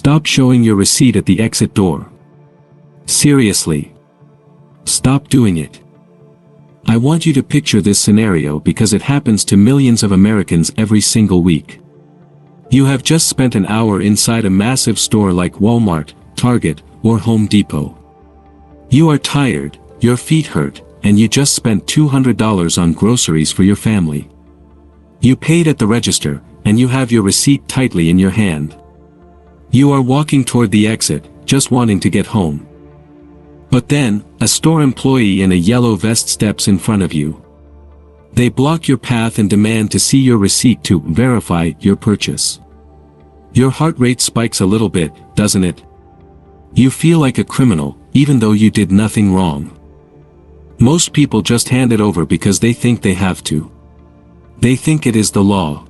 Stop showing your receipt at the exit door. Seriously. Stop doing it. I want you to picture this scenario because it happens to millions of Americans every single week. You have just spent an hour inside a massive store like Walmart, Target, or Home Depot. You are tired, your feet hurt, and you just spent $200 on groceries for your family. You paid at the register, and you have your receipt tightly in your hand. You are walking toward the exit, just wanting to get home. But then, a store employee in a yellow vest steps in front of you. They block your path and demand to see your receipt to verify your purchase. Your heart rate spikes a little bit, doesn't it? You feel like a criminal, even though you did nothing wrong. Most people just hand it over because they think they have to. They think it is the law.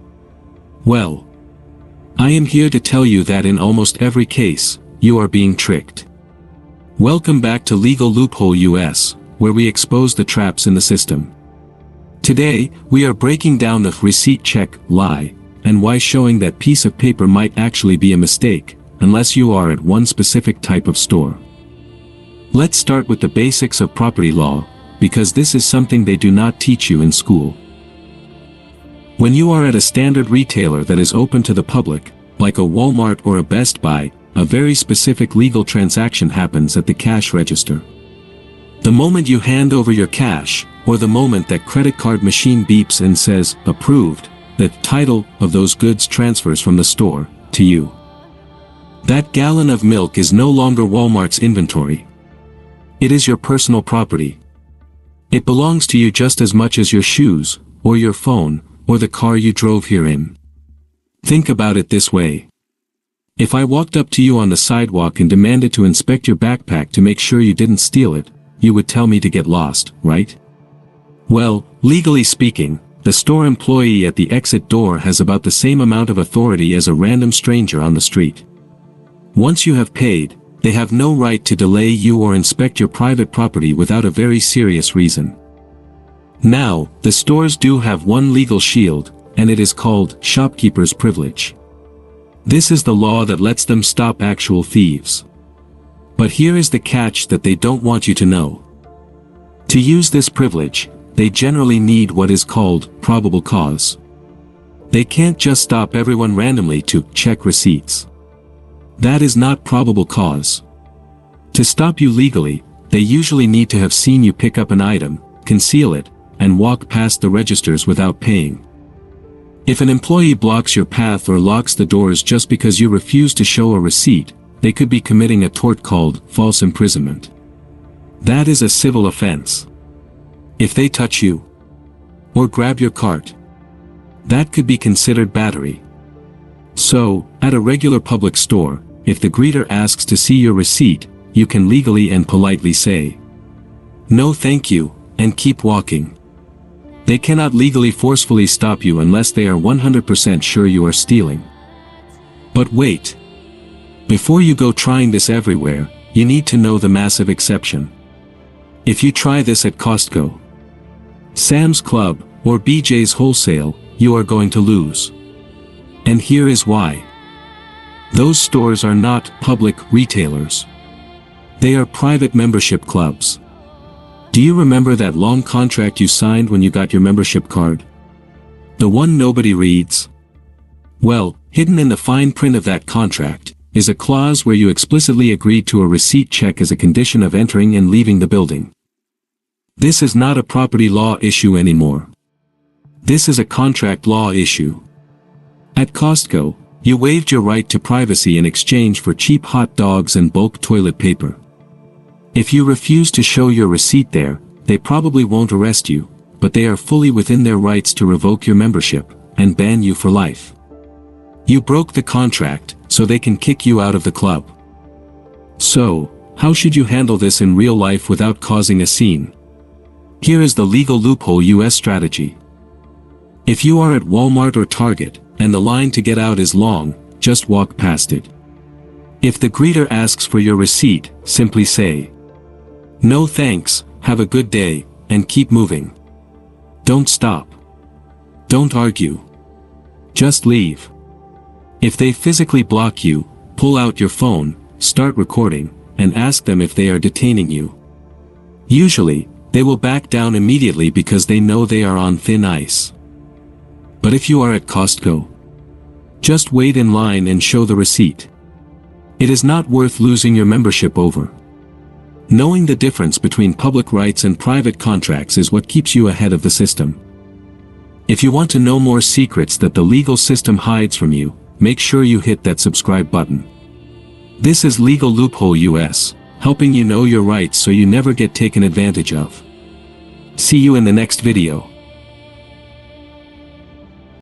Well, I am here to tell you that in almost every case, you are being tricked. Welcome back to Legal Loophole US, where we expose the traps in the system. Today, we are breaking down the receipt check lie, and why showing that piece of paper might actually be a mistake, unless you are at one specific type of store. Let's start with the basics of property law, because this is something they do not teach you in school. When you are at a standard retailer that is open to the public, like a Walmart or a Best Buy, a very specific legal transaction happens at the cash register. The moment you hand over your cash, or the moment that credit card machine beeps and says, approved, the title of those goods transfers from the store to you. That gallon of milk is no longer Walmart's inventory. It is your personal property. It belongs to you just as much as your shoes, or your phone, or the car you drove here in. Think about it this way. If I walked up to you on the sidewalk and demanded to inspect your backpack to make sure you didn't steal it, you would tell me to get lost, right? Well, legally speaking, the store employee at the exit door has about the same amount of authority as a random stranger on the street. Once you have paid, they have no right to delay you or inspect your private property without a very serious reason. Now, the stores do have one legal shield, and it is called shopkeepers' privilege. This is the law that lets them stop actual thieves. But here is the catch that they don't want you to know. To use this privilege, they generally need what is called probable cause. They can't just stop everyone randomly to check receipts. That is not probable cause. To stop you legally, they usually need to have seen you pick up an item, conceal it, and walk past the registers without paying. If an employee blocks your path or locks the doors just because you refuse to show a receipt, they could be committing a tort called false imprisonment. That is a civil offense. If they touch you or grab your cart, that could be considered battery. So, at a regular public store, if the greeter asks to see your receipt, you can legally and politely say, "No thank you," and keep walking. They cannot legally forcefully stop you unless they are 100% sure you are stealing. But wait. Before you go trying this everywhere, you need to know the massive exception. If you try this at Costco, Sam's Club, or BJ's Wholesale, you are going to lose. And here is why. Those stores are not public retailers. They are private membership clubs. Do you remember that long contract you signed when you got your membership card? The one nobody reads? Well, hidden in the fine print of that contract, is a clause where you explicitly agreed to a receipt check as a condition of entering and leaving the building. This is not a property law issue anymore. This is a contract law issue. At Costco, you waived your right to privacy in exchange for cheap hot dogs and bulk toilet paper. If you refuse to show your receipt there, they probably won't arrest you, but they are fully within their rights to revoke your membership and ban you for life. You broke the contract, so they can kick you out of the club. So, how should you handle this in real life without causing a scene? Here is the Legal Loophole US strategy. If you are at Walmart or Target, and the line to get out is long, just walk past it. If the greeter asks for your receipt, simply say, "No thanks, have a good day," and keep moving. Don't stop. Don't argue. Just leave. If they physically block you, pull out your phone, start recording, and ask them if they are detaining you. Usually, they will back down immediately because they know they are on thin ice. But if you are at Costco, just wait in line and show the receipt. It is not worth losing your membership over. Knowing the difference between public rights and private contracts is what keeps you ahead of the system. If you want to know more secrets that the legal system hides from you, make sure you hit that subscribe button. This is Legal Loophole US, helping you know your rights so you never get taken advantage of. See you in the next video.